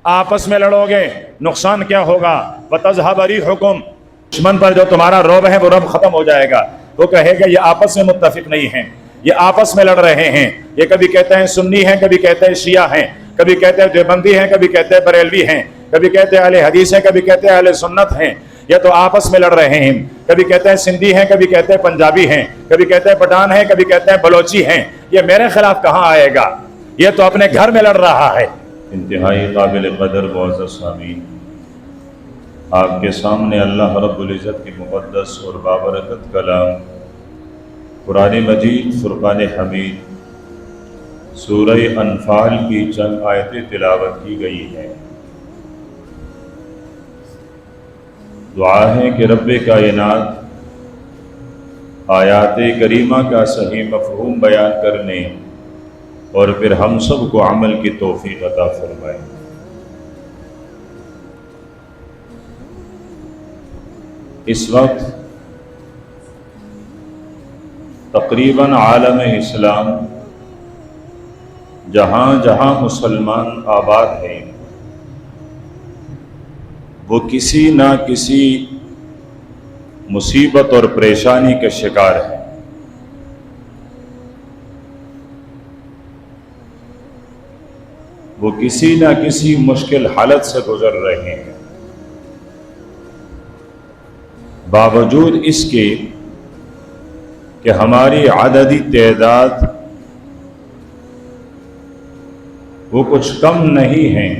آپس میں لڑو گے نقصان کیا ہوگا؟ وَتَذْهَبَ رِيحُكُمْ، دشمن پر جو تمہارا رعب ہے وہ رعب ختم ہو جائے گا. وہ کہے گا یہ آپس میں متفق نہیں ہیں، یہ آپس میں لڑ رہے ہیں، یہ کبھی کہتے ہیں سنی ہیں، کبھی کہتے ہیں شیعہ ہیں، کبھی کہتے ہیں دیوبندی ہیں، کبھی کہتے ہیں بریلوی ہیں، کبھی کہتے ہیں اہل حدیث ہیں، کبھی کہتے ہیں اہل سنت ہیں. یہ تو آپس میں لڑ رہے ہیں. کبھی کہتے ہیں سندھی ہیں، کبھی کہتے ہیں پنجابی ہیں، کبھی کہتے ہیں پٹھان ہیں، کبھی کہتے ہیں بلوچی ہیں. یہ میرے خلاف کہاں آئے گا؟ یہ تو اپنے گھر میں لڑ رہا ہے. انتہائی قابل قدر معزز سامعین، آپ کے سامنے اللہ رب العزت کی مقدس اور بابرکت کلام قرآن مجید فرقان حمید سورہ انفال کی چند آیتیں تلاوت کی گئی ہیں. دعا ہے کہ رب کائنات آیات کریمہ کا صحیح مفہوم بیان کرنے اور پھر ہم سب کو عمل کی توفیق عطا فرمائے. اس وقت تقریباً عالم اسلام جہاں جہاں مسلمان آباد ہیں وہ کسی نہ کسی مصیبت اور پریشانی کا شکار ہیں. وہ کسی نہ کسی مشکل حالت سے گزر رہے ہیں. باوجود اس کے کہ ہماری عددی تعداد وہ کچھ کم نہیں ہیں،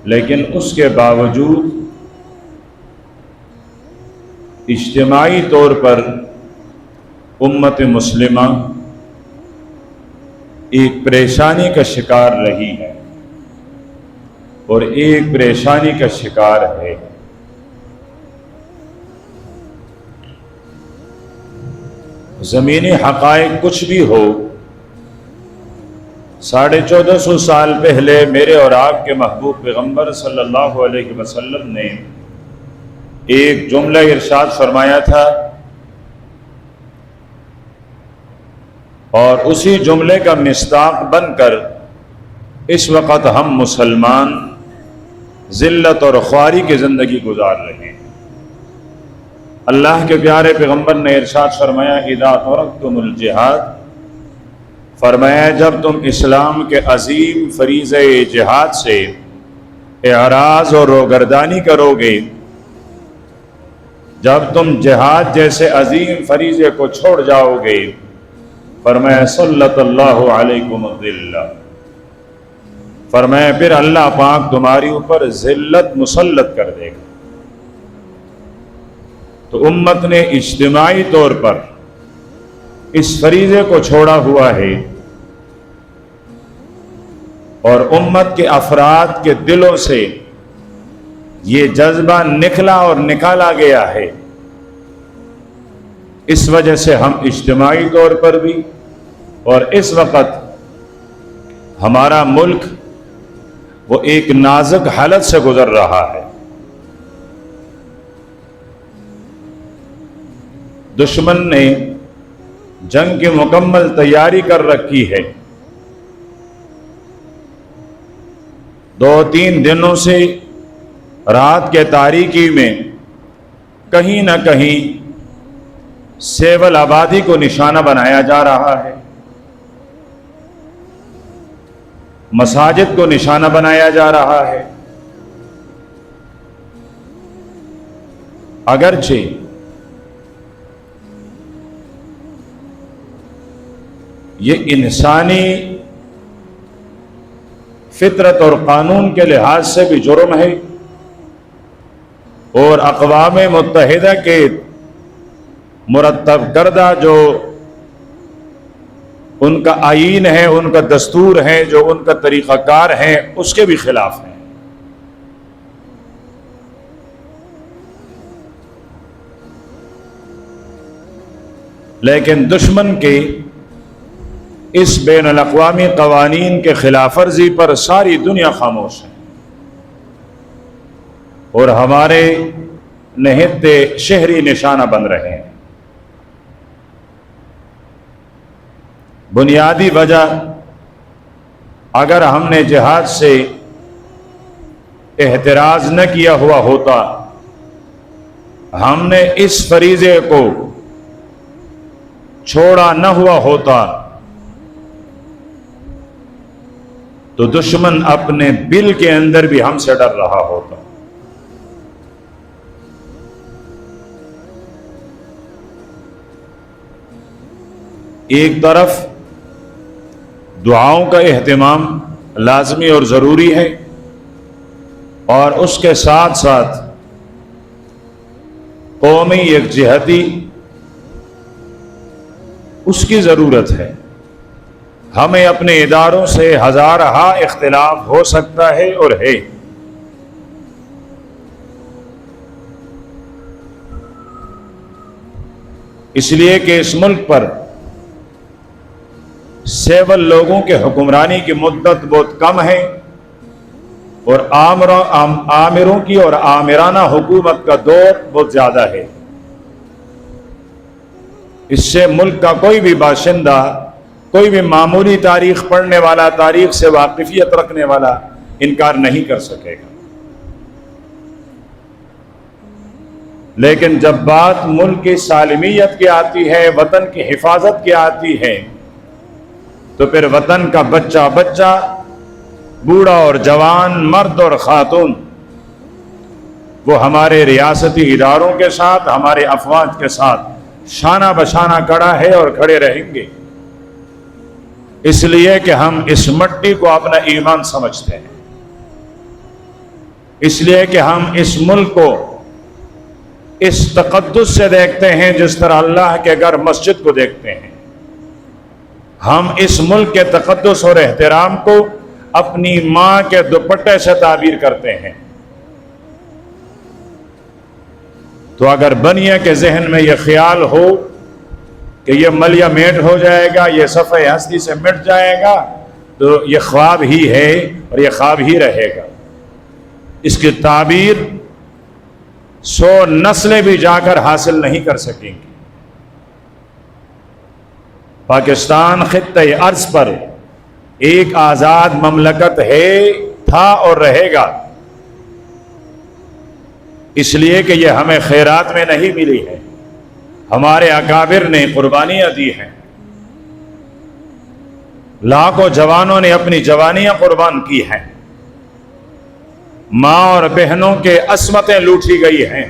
لیکن اس کے باوجود اجتماعی طور پر امت مسلمہ ایک پریشانی کا شکار رہی ہے اور ایک پریشانی کا شکار ہے. زمینی حقائق کچھ بھی ہو، 1450 سال پہلے میرے اور آپ کے محبوب پیغمبر صلی اللہ علیہ وسلم نے ایک جملہ ارشاد فرمایا تھا، اور اسی جملے کا مصداق بن کر اس وقت ہم مسلمان ذلت اور خواری کی زندگی گزار رہے ہیں. اللہ کے پیارے پیغمبر نے ارشاد فرمایا اذا ترکتم الجہاد، فرمایا جب تم اسلام کے عظیم فریضہ جہاد سے اعراض اور روگردانی کرو گے، جب تم جہاد جیسے عظیم فریضے کو چھوڑ جاؤ گے، فرمایا سلط اللہ علیکم الذلہ، فرمایا پھر اللہ پاک تمہاری اوپر ذلت مسلط کر دے گا. تو امت نے اجتماعی طور پر اس فریضے کو چھوڑا ہوا ہے، اور امت کے افراد کے دلوں سے یہ جذبہ نکلا اور نکالا گیا ہے. اس وجہ سے ہم اجتماعی طور پر بھی اور اس وقت ہمارا ملک وہ ایک نازک حالت سے گزر رہا ہے. دشمن نے جنگ کی مکمل تیاری کر رکھی ہے. 2-3 دنوں سے رات کے تاریکی میں کہیں نہ کہیں سیول آبادی کو نشانہ بنایا جا رہا ہے، مساجد کو نشانہ بنایا جا رہا ہے. اگرچہ یہ انسانی فطرت اور قانون کے لحاظ سے بھی جرم ہے، اور اقوام متحدہ کے مرتب کردہ جو ان کا آئین ہے، ان کا دستور ہے، جو ان کا طریقہ کار ہے، اس کے بھی خلاف ہے. لیکن دشمن کے اس بین الاقوامی قوانین کے خلاف ورزی پر ساری دنیا خاموش ہے، اور ہمارے نہتے شہری نشانہ بن رہے ہیں. بنیادی وجہ اگر ہم نے جہاد سے احتراز نہ کیا ہوا ہوتا، ہم نے اس فریضے کو چھوڑا نہ ہوا ہوتا، تو دشمن اپنے دل کے اندر بھی ہم سے ڈر رہا ہوتا۔ ایک طرف دعاؤں کا اہتمام لازمی اور ضروری ہے، اور اس کے ساتھ ساتھ قومی یکجہتی اس کی ضرورت ہے۔ ہمیں اپنے اداروں سے ہزارہ اختلاف ہو سکتا ہے اور ہے، اس لیے کہ اس ملک پر سیول لوگوں کے حکمرانی کی مدت بہت کم ہے، اور آمروں کی اور آمرانہ حکومت کا دور بہت زیادہ ہے۔ اس سے ملک کا کوئی بھی باشندہ، کوئی بھی معمولی تاریخ پڑھنے والا، تاریخ سے واقفیت رکھنے والا انکار نہیں کر سکے گا۔ لیکن جب بات ملک کی سالمیت کی آتی ہے، وطن کی حفاظت کی آتی ہے، تو پھر وطن کا بچہ بچہ، بوڑھا اور جوان، مرد اور خاتون، وہ ہمارے ریاستی اداروں کے ساتھ، ہمارے افواج کے ساتھ شانہ بشانہ کھڑا ہے اور کھڑے رہیں گے، اس لیے کہ ہم اس مٹی کو اپنا ایمان سمجھتے ہیں، اس لیے کہ ہم اس ملک کو اس تقدس سے دیکھتے ہیں جس طرح اللہ کے گھر مسجد کو دیکھتے ہیں۔ ہم اس ملک کے تقدس اور احترام کو اپنی ماں کے دوپٹے سے تعبیر کرتے ہیں۔ تو اگر بنیے کے ذہن میں یہ خیال ہو کہ یہ ملیہ میٹ ہو جائے گا، یہ صفحہ ہستی سے مٹ جائے گا، تو یہ خواب ہی ہے اور یہ خواب ہی رہے گا۔ اس کی تعبیر 100 نسلیں بھی جا کر حاصل نہیں کر سکیں گی۔ پاکستان خطۂ ارض پر ایک آزاد مملکت ہے، تھا اور رہے گا، اس لیے کہ یہ ہمیں خیرات میں نہیں ملی ہے، ہمارے اکابر نے قربانیاں دی ہیں، لاکھوں جوانوں نے اپنی جوانیاں قربان کی ہیں، ماں اور بہنوں کے عصمتیں لوٹی گئی ہیں۔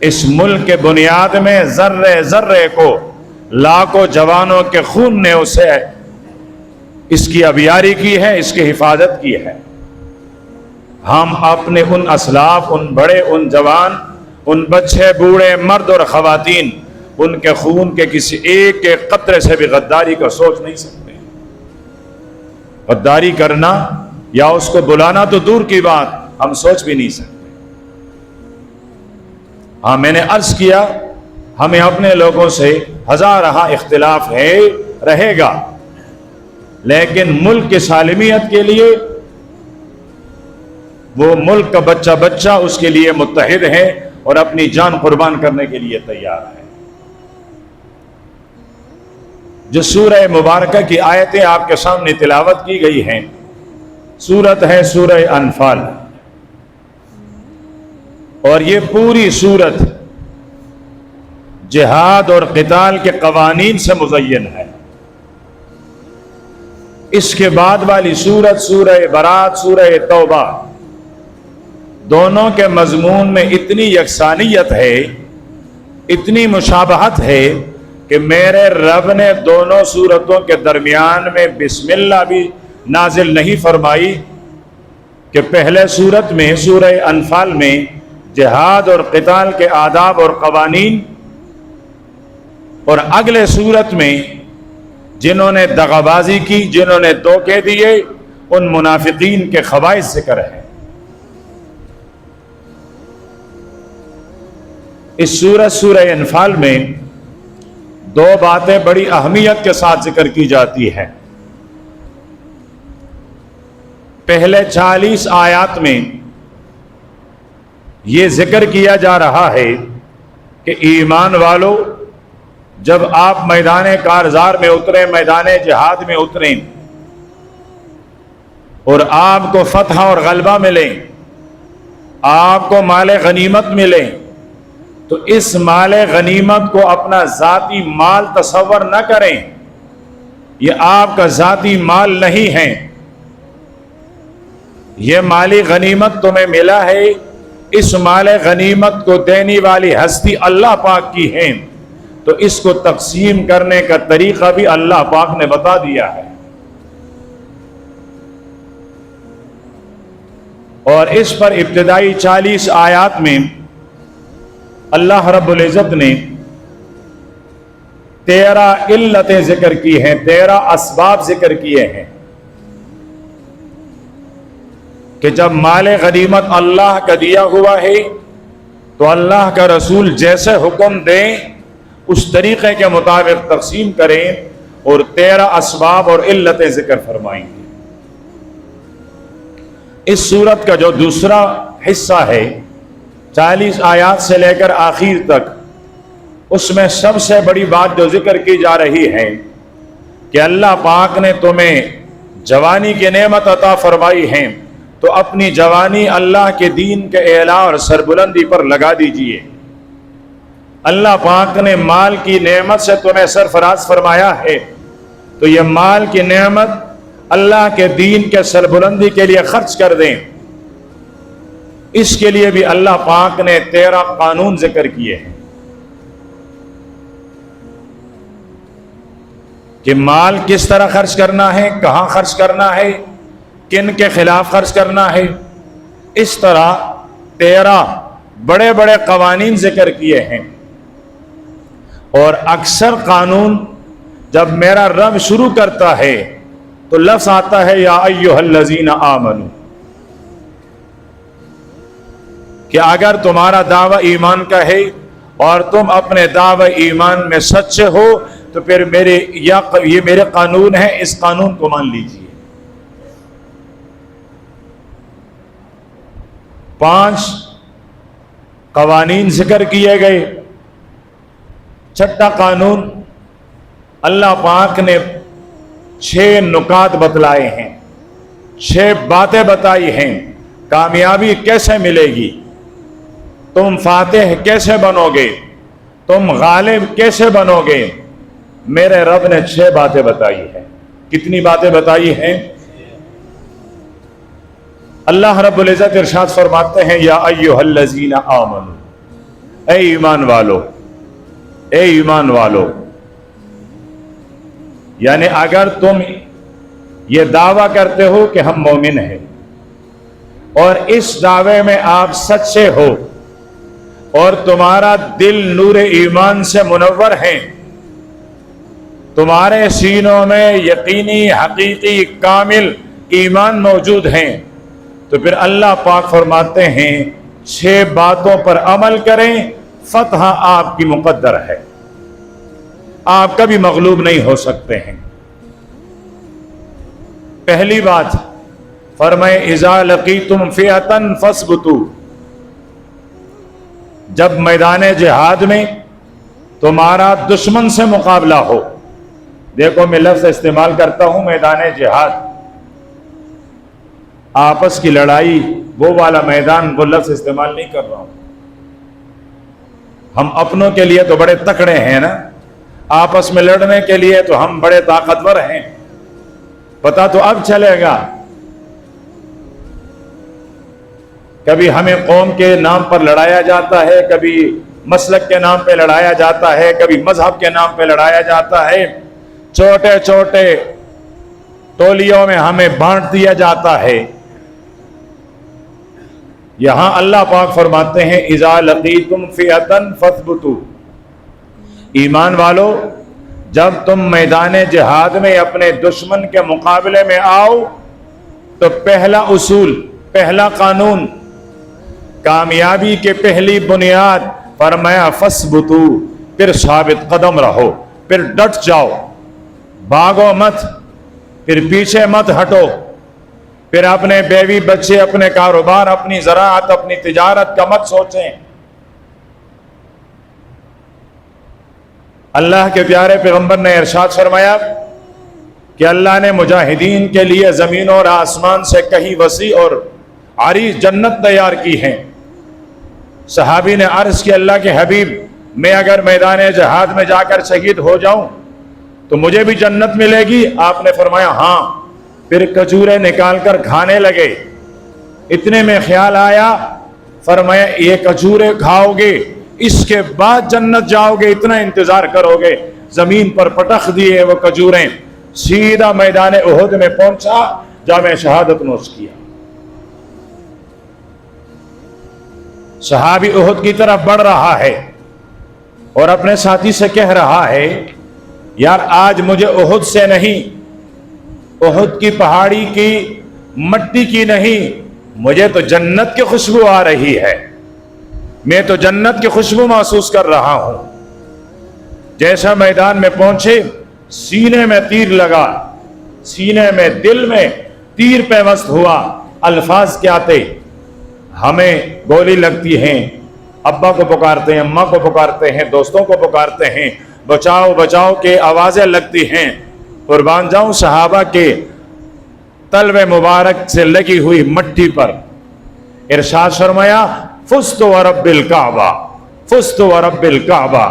اس ملک کے بنیاد میں ذرے ذرے کو لاکھوں جوانوں کے خون نے اسے اس کی آبیاری کی ہے، اس کی حفاظت کی ہے۔ ہم اپنے ان اسلاف، ان بڑے، ان جوان، ان بچے، بوڑھے، مرد اور خواتین، ان کے خون کے کسی ایک کے قطرے سے بھی غداری کو سوچ نہیں سکتے۔ غداری کرنا یا اس کو بلانا تو دور کی بات، ہم سوچ بھی نہیں سکتے۔ ہاں، میں نے عرض کیا، ہمیں اپنے لوگوں سے ہزارہ اختلاف ہے، رہے گا، لیکن ملک کی سالمیت کے لیے وہ ملک کا بچہ بچہ اس کے لیے متحد ہے اور اپنی جان قربان کرنے کے لیے تیار ہے۔ جو سورہ مبارکہ کی آیتیں آپ کے سامنے تلاوت کی گئی ہیں، سورت ہے سورہ انفال، اور یہ پوری سورت جہاد اور قتال کے قوانین سے مزین ہے۔ اس کے بعد والی سورت سورہ برات، سورہ توبہ، دونوں کے مضمون میں اتنی یکسانیت ہے، اتنی مشابہت ہے کہ میرے رب نے دونوں سورتوں کے درمیان میں بسم اللہ بھی نازل نہیں فرمائی کہ پہلے سورت میں، سورہ انفال میں، جہاد اور قتال کے آداب اور قوانین، اور اگلے سورت میں جنہوں نے دغابازی کی، جنہوں نے دھوکے دیے، ان منافقین کے خبائث ذکر ہے۔ اس سورہ انفال میں دو باتیں بڑی اہمیت کے ساتھ ذکر کی جاتی ہیں۔ پہلے 40 آیات میں یہ ذکر کیا جا رہا ہے کہ ایمان والو، جب آپ میدان کارزار میں اتریں، میدان جہاد میں اتریں، اور آپ کو فتح اور غلبہ ملے، آپ کو مال غنیمت ملے، تو اس مال غنیمت کو اپنا ذاتی مال تصور نہ کریں، یہ آپ کا ذاتی مال نہیں ہے، یہ مالی غنیمت تمہیں ملا ہے، اس مال غنیمت کو دینے والی ہستی اللہ پاک کی ہے، تو اس کو تقسیم کرنے کا طریقہ بھی اللہ پاک نے بتا دیا ہے۔ اور اس پر ابتدائی 40 آیات میں اللہ رب العزت نے 13 علتیں ذکر کی ہیں، 13 اسباب ذکر کیے ہیں کہ جب مال غنیمت اللہ کا دیا ہوا ہے تو اللہ کا رسول جیسے حکم دیں اس طریقے کے مطابق تقسیم کریں، اور 13 اسباب اور علتیں ذکر فرمائیں گے۔ اس سورت کا جو دوسرا حصہ ہے 40 آیات سے لے کر آخر تک، اس میں سب سے بڑی بات جو ذکر کی جا رہی ہے کہ اللہ پاک نے تمہیں جوانی کی نعمت عطا فرمائی ہے، تو اپنی جوانی اللہ کے دین کے اعلاء اور سربلندی پر لگا دیجئے۔ اللہ پاک نے مال کی نعمت سے تمہیں سرفراز فرمایا ہے، تو یہ مال کی نعمت اللہ کے دین کے سربلندی کے لیے خرچ کر دیں۔ اس کے لیے بھی اللہ پاک نے 13 قانون ذکر کیے ہیں کہ مال کس طرح خرچ کرنا ہے، کہاں خرچ کرنا ہے، کن کے خلاف خرچ کرنا ہے۔ اس طرح 13 بڑے بڑے قوانین ذکر کیے ہیں، اور اکثر قانون جب میرا رب شروع کرتا ہے تو لفظ آتا ہے یا ایھا الذین آمنو، کہ اگر تمہارا دعویٰ ایمان کا ہے اور تم اپنے دعویٰ ایمان میں سچے ہو تو پھر یہ میرے قانون ہے، اس قانون کو مان لیجیے۔ 5 قوانین ذکر کیے گئے۔ چھٹا قانون اللہ پاک نے 6 نکات بتلائے ہیں، 6 باتیں بتائی ہیں، کامیابی کیسے ملے گی، تم فاتح کیسے بنو گے، تم غالب کیسے بنو گے۔ میرے رب نے 6 باتیں بتائی ہیں۔ کتنی باتیں بتائی ہیں؟ اللہ رب العزت ارشاد فرماتے ہیں یا ایھا الذین آمنو، اے ایمان والو، اے ایمان والو، یعنی اگر تم یہ دعویٰ کرتے ہو کہ ہم مومن ہیں اور اس دعوے میں آپ سچے ہو اور تمہارا دل نور ایمان سے منور ہے، تمہارے سینوں میں یقینی حقیقی کامل ایمان موجود ہیں، تو پھر اللہ پاک فرماتے ہیں 6 باتوں پر عمل کریں، فتح آپ کی مقدر ہے، آپ کبھی مغلوب نہیں ہو سکتے ہیں۔ پہلی بات فرمائے اذا لقیتم فئۃ فاثبتوا، جب میدان جہاد میں تمہارا دشمن سے مقابلہ ہو، دیکھو میں لفظ استعمال کرتا ہوں میدان جہاد، آپس کی لڑائی وہ والا میدان، وہ لفظ استعمال نہیں کر رہا ہوں۔ ہم اپنوں کے لیے تو بڑے تکڑے ہیں نا، آپس میں لڑنے کے لیے تو ہم بڑے طاقتور ہیں، پتہ تو اب چلے گا۔ کبھی ہمیں قوم کے نام پر لڑایا جاتا ہے، کبھی مسلک کے نام پہ لڑایا جاتا ہے، کبھی مذہب کے نام پہ لڑایا جاتا ہے، چھوٹے چھوٹے ٹولیوں میں ہمیں بانٹ دیا جاتا ہے۔ یہاں اللہ پاک فرماتے ہیں اذا لقیتم فئۃ فاثبتوا، ایمان والو جب تم میدان جہاد میں اپنے دشمن کے مقابلے میں آؤ تو پہلا اصول، پہلا قانون، کامیابی کے پہلی بنیاد فرمایا فاثبتوا، پھر ثابت قدم رہو، پھر ڈٹ جاؤ، بھاگو مت، پھر پیچھے مت ہٹو، پھر اپنے بیوی بچے، اپنے کاروبار، اپنی زراعت، اپنی تجارت کا مت سوچیں۔ اللہ کے پیارے پیغمبر نے ارشاد فرمایا کہ اللہ نے مجاہدین کے لیے زمین اور آسمان سے کہیں وسیع اور عریض جنت تیار کی ہیں۔ صحابی نے عرض کیا اللہ کے حبیب، میں اگر میدان جہاد میں جا کر شہید ہو جاؤں تو مجھے بھی جنت ملے گی؟ آپ نے فرمایا ہاں۔ پھر کھجوریں نکال کر کھانے لگے۔ اتنے میں خیال آیا، فرمایا یہ کھجوریں کھاؤ گے اس کے بعد جنت جاؤ گے، اتنا انتظار کرو گے۔ زمین پر پٹخ دیے وہ کھجوریں، سیدھا میدان احد میں پہنچا، جامع شہادت نوش کیا۔ صحابی احد کی طرف بڑھ رہا ہے اور اپنے ساتھی سے کہہ رہا ہے یار آج مجھے احد سے نہیں، احد کی پہاڑی کی مٹی کی نہیں، مجھے تو جنت کی خوشبو آ رہی ہے، میں تو جنت کی خوشبو محسوس کر رہا ہوں۔ جیسا میدان میں پہنچے، سینے میں تیر لگا، سینے میں دل میں تیر پیوست ہوا۔ الفاظ کیا تھے؟ ہمیں گولی لگتی ہیں، ابا کو پکارتے ہیں، اماں کو پکارتے ہیں، دوستوں کو پکارتے ہیں، بچاؤ بچاؤ کے آوازیں لگتی ہیں۔ قربان جاؤں صحابہ کے تلو مبارک سے لگی ہوئی مٹی پر ارشاد فرمایا فزت ورب الکعبہ، فزت ورب الکعبہ،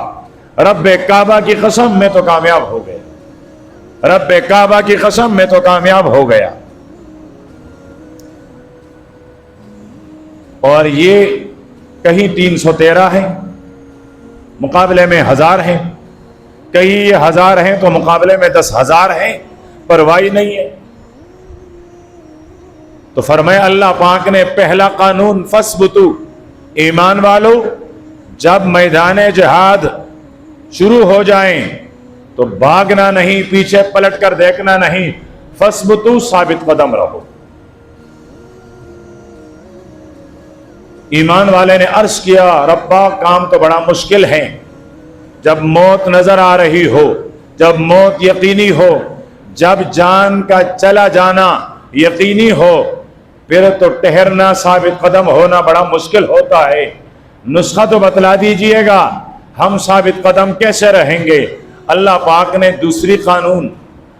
رب کعبہ کی قسم میں تو کامیاب ہو گیا، رب کعبہ کی قسم میں تو کامیاب ہو گیا۔ اور یہ کہیں 313 ہے، مقابلے میں 1000 ہیں، کہیں یہ 1000 ہیں تو مقابلے میں 10,000 ہیں، پرواہی نہیں ہے۔ تو فرمایا اللہ پاک نے پہلا قانون فثبتوا، ایمان والو جب میدان جہاد شروع ہو جائیں تو بھاگنا نہیں، پیچھے پلٹ کر دیکھنا نہیں، فثبتوا، ثابت قدم رہو۔ ایمان والے نے عرض کیا ربا کام تو بڑا مشکل ہے، جب موت نظر آ رہی ہو، جب موت یقینی ہو، جب جان کا چلا جانا یقینی ہو، پھر تو ٹہرنا، ثابت قدم ہونا بڑا مشکل ہوتا ہے۔ نسخہ تو بتلا دیجئے گا، ہم ثابت قدم کیسے رہیں گے؟ اللہ پاک نے دوسری قانون،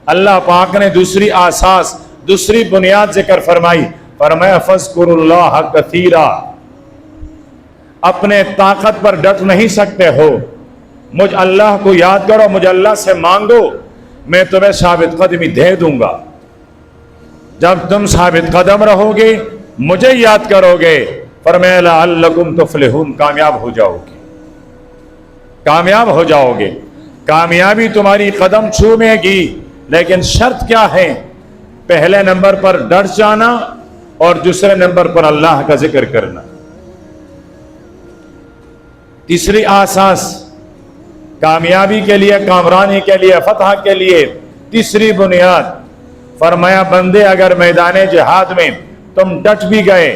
اللہ پاک نے دوسری اساس، دوسری بنیاد ذکر فرمائی، فرمایا فاذکروا اللہ کثیرا۔ اپنے طاقت پر ڈٹ نہیں سکتے ہو، مجھ اللہ کو یاد کرو، مجھ اللہ سے مانگو، میں تمہیں ثابت قدمی دے دوں گا۔ جب تم ثابت قدم رہو گے، مجھے یاد کرو گے، فرمایا لعلکم تفلحون، کامیاب ہو جاؤ گے، کامیاب ہو جاؤ گے۔ کامیابی تمہاری قدم چومے گی، لیکن شرط کیا ہے؟ پہلے نمبر پر ڈٹ جانا اور دوسرے نمبر پر اللہ کا ذکر کرنا۔ تیسری آساس کامیابی کے لیے، کامرانی کے لیے، فتح کے لیے، تیسری بنیاد فرمایا بندے اگر میدان جہاد میں تم ڈٹ بھی گئے،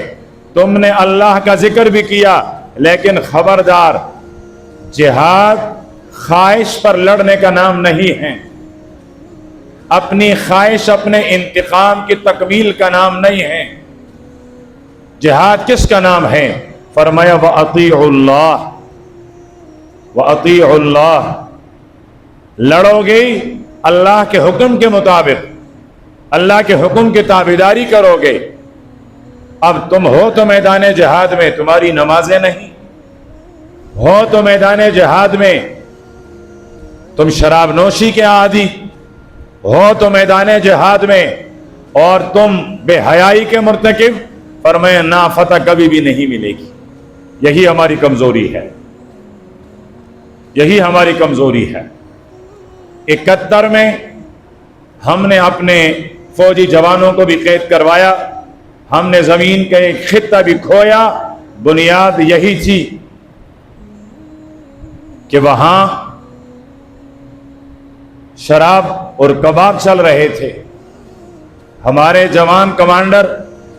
تم نے اللہ کا ذکر بھی کیا، لیکن خبردار جہاد خواہش پر لڑنے کا نام نہیں ہے، اپنی خواہش، اپنے انتقام کی تکمیل کا نام نہیں ہے۔ جہاد کس کا نام ہے؟ فرمایا وَأَطِيعُوا اللَّهَ، وَأَطِيعُوا اللَّهَ، لڑو گے اللہ کے حکم کے مطابق، اللہ کے حکم کی تابعداری کرو گے۔ اب تم ہو تو میدان جہاد میں تمہاری نمازیں نہیں، ہو تو میدان جہاد میں تم شراب نوشی کے عادی، ہو تو میدان جہاد میں اور تم بے حیائی کے مرتکب، فرمایا نا فتح کبھی بھی نہیں ملے گی۔ یہی ہماری کمزوری ہے، یہی ہماری کمزوری ہے۔ 71 میں ہم نے اپنے فوجی جوانوں کو بھی قید کروایا، ہم نے زمین کا ایک خطہ بھی کھویا، بنیاد یہی تھی کہ وہاں شراب اور کباب چل رہے تھے۔ ہمارے جوان کمانڈر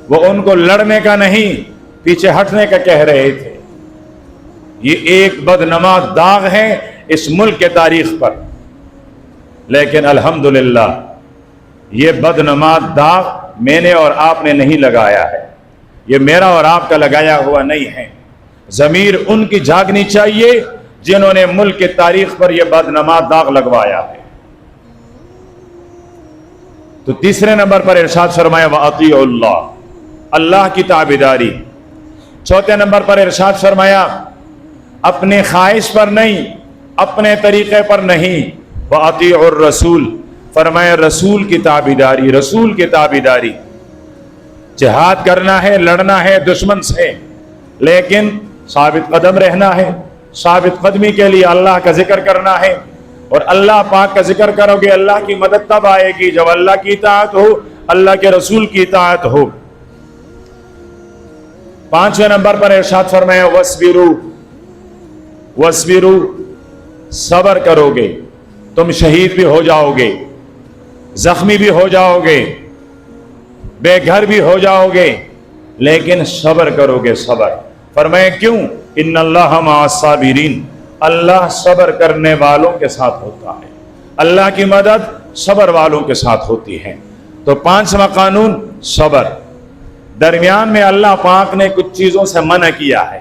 وہ ان کو لڑنے کا نہیں، پیچھے ہٹنے کا کہہ رہے تھے۔ یہ ایک بدنما داغ ہے اس ملک کے تاریخ پر، لیکن الحمدللہ یہ بدنما داغ میں نے اور آپ نے نہیں لگایا ہے، یہ میرا اور آپ کا لگایا ہوا نہیں ہے۔ ضمیر ان کی جاگنی چاہیے جنہوں نے ملک کی تاریخ پر یہ بدنما داغ لگوایا ہے۔ تو تیسرے نمبر پر ارشاد فرمایا وَأَطِيعُوا اللَّهَ، اللہ کی تابعداری۔ چوتھے نمبر پر ارشاد فرمایا اپنے خواہش پر نہیں، اپنے طریقے پر نہیں، وَأَطِيعُوا الرَّسُولَ، فرمایا رسول کی تابعداری، رسول کی تابعداری۔ جہاد کرنا ہے، لڑنا ہے دشمن سے، لیکن ثابت قدم رہنا ہے۔ ثابت قدمی کے لیے اللہ کا ذکر کرنا ہے، اور اللہ پاک کا ذکر کرو گے اللہ کی مدد تب آئے گی جب اللہ کی اطاعت ہو، اللہ کے رسول کی اطاعت ہو۔ پانچویں نمبر پر ارشاد فرمایا وَاصْبِرُوا، وَاصْبِرُوا، صبر کرو گے، تم شہید بھی ہو جاؤ گے، زخمی بھی ہو جاؤ گے، بے گھر بھی ہو جاؤ گے، لیکن صبر کرو گے، صبر۔ فرمائے کیوں؟ ان اللہ مع الصابرین، اللہ صبر کرنے والوں کے ساتھ ہوتا ہے، اللہ کی مدد صبر والوں کے ساتھ ہوتی ہے۔ تو پانچواں قانون صبر۔ درمیان میں اللہ پاک نے کچھ چیزوں سے منع کیا ہے۔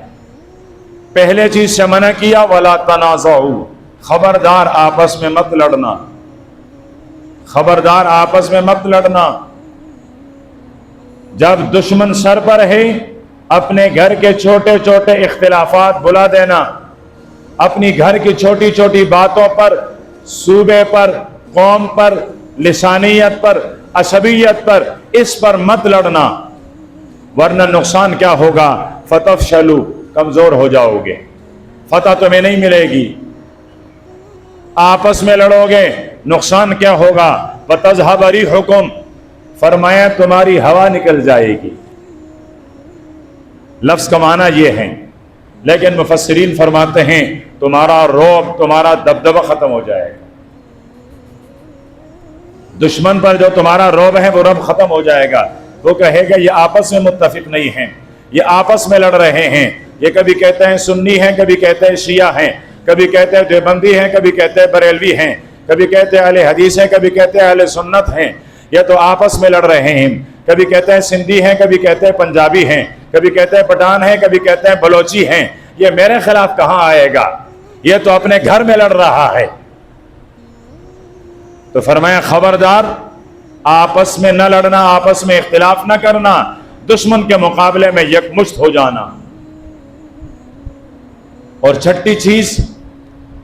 پہلے چیز سے منع کیا وَلَا تَنَازَعُوا، خبردار آپس میں مت لڑنا، خبردار آپس میں مت لڑنا۔ جب دشمن سر پر ہے اپنے گھر کے چھوٹے چھوٹے اختلافات بلا دینا، اپنی گھر کی چھوٹی چھوٹی باتوں پر، صوبے پر، قوم پر، لسانیت پر، عصبیت پر، اس پر مت لڑنا، ورنہ نقصان کیا ہوگا؟ فَتَفْشَلُوا، کمزور ہو جاؤ گے، فتح تمہیں نہیں ملے گی۔ آپس میں لڑو گے، نقصان کیا ہوگا؟ وَتَذْهَبَ رِيحُكُمْ، فرمایا تمہاری ہوا نکل جائے گی۔ لفظ کا معنی یہ ہے، لیکن مفسرین فرماتے ہیں تمہارا رعب، تمہارا دبدبہ ختم ہو جائے گا۔ دشمن پر جو تمہارا رعب ہے وہ رعب ختم ہو جائے گا۔ وہ کہے گا یہ آپس میں متفق نہیں ہیں، یہ آپس میں لڑ رہے ہیں، یہ کبھی کہتے ہیں سنی ہیں، کبھی کہتے ہیں شیعہ ہیں، کبھی کہتے ہیں دیوبندی ہیں، کبھی کہتے ہیں بریلوی ہیں، کبھی کہتے ہیں اہل حدیث ہیں، کبھی کہتے ہیں اہل سنت ہیں۔ یہ تو آپس میں لڑ رہے ہیں، کبھی کہتے ہیں سندھی ہیں، کبھی کہتے ہیں پنجابی ہیں، کبھی کہتے ہیں پٹھان ہیں، کبھی کہتے ہیں بلوچی ہیں۔ یہ میرے خلاف کہاں آئے گا؟ یہ تو اپنے گھر میں لڑ رہا ہے۔ تو فرمایا خبردار آپس میں نہ لڑنا، آپس میں اختلاف نہ کرنا، دشمن کے مقابلے میں یکمشت ہو جانا۔ اور چھٹی چیز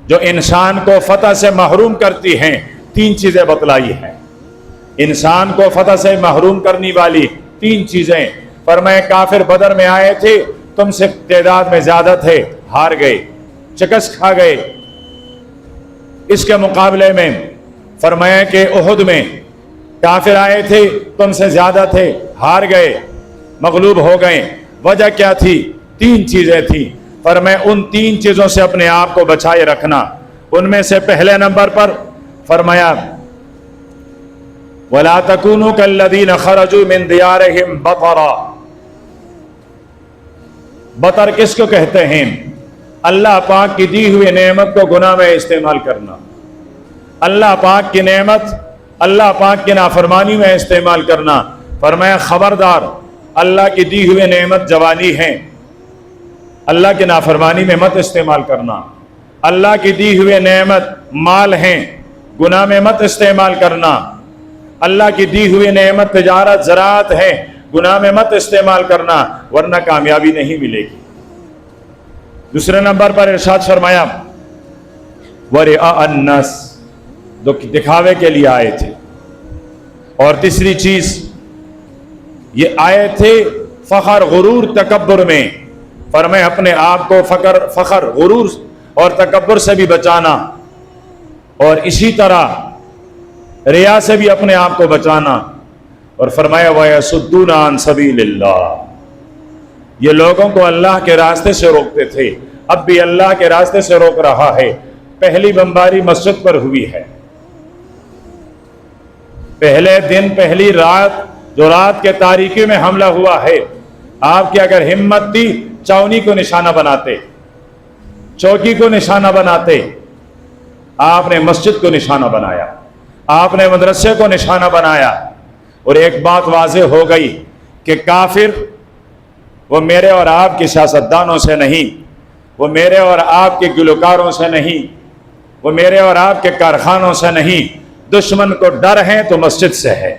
جو انسان کو فتح سے محروم کرتی ہیں، تین چیزیں بتلائی ہیں۔ انسان کو فتح سے محروم کرنے والی تین چیزیں۔ فرمایا کافر بدر میں آئے تھے، تم سے تعداد میں زیادہ تھے، ہار گئے، شکست کھا گئے۔ اس کے مقابلے میں فرمایا کہ احد میں کافر آئے تھے، تم سے زیادہ تھے، ہار گئے، مغلوب ہو گئے۔ وجہ کیا تھی؟ تین چیزیں تھیں۔ فرمایا ان تین چیزوں سے اپنے آپ کو بچائے رکھنا۔ ان میں سے پہلے نمبر پر فرمایا وَلَا تَكُونُوا كَالَّذِينَ خَرَجُوا مِن دِيَارِهِمْ بَطَرًا۔ بطر کس کو کہتے ہیں؟ اللہ پاک کی دی ہوئی نعمت کو گناہ میں استعمال کرنا، اللہ پاک کی نعمت اللہ پاک کی نافرمانی میں استعمال کرنا۔ فرمایا خبردار اللہ کی دی ہوئی نعمت جوانی ہے، اللہ کی نافرمانی میں مت استعمال کرنا۔ اللہ کی دی ہوئی نعمت مال ہیں، گناہ میں مت استعمال کرنا۔ اللہ کی دی ہوئی نعمت تجارت زراعت ہے، گناہ میں مت استعمال کرنا، ورنہ کامیابی نہیں ملے گی۔ دوسرے نمبر پر ارشاد فرمایا وَرِئَاءَ النَّاسِ، دکھاوے کے لیے آئے تھے۔ اور تیسری چیز یہ آئے تھے فخر غرور تکبر میں۔ فرمائے اپنے آپ کو فخر غرور اور تکبر سے بھی بچانا، اور اسی طرح ریا سے بھی اپنے آپ کو بچانا۔ اور فرمایا وَيَصُدُّونَ عَن سَبِيلِ اللَّهِ، یہ لوگوں کو اللہ کے راستے سے روکتے تھے، اب بھی اللہ کے راستے سے روک رہا ہے۔ پہلی بمباری مسجد پر ہوئی ہے، پہلے دن پہلی رات جو رات کے تاریکی میں حملہ ہوا ہے، آپ کی اگر ہمت تھی چاونی کو نشانہ بناتے، چوکی کو نشانہ بناتے، آپ نے مسجد کو نشانہ بنایا، آپ نے مدرسے کو نشانہ بنایا۔ اور ایک بات واضح ہو گئی کہ کافر وہ میرے اور آپ کے سیاستدانوں سے نہیں، وہ میرے اور آپ کے گلوکاروں سے نہیں، وہ میرے اور آپ کے کارخانوں سے نہیں، دشمن کو ڈر ہے تو مسجد سے ہے۔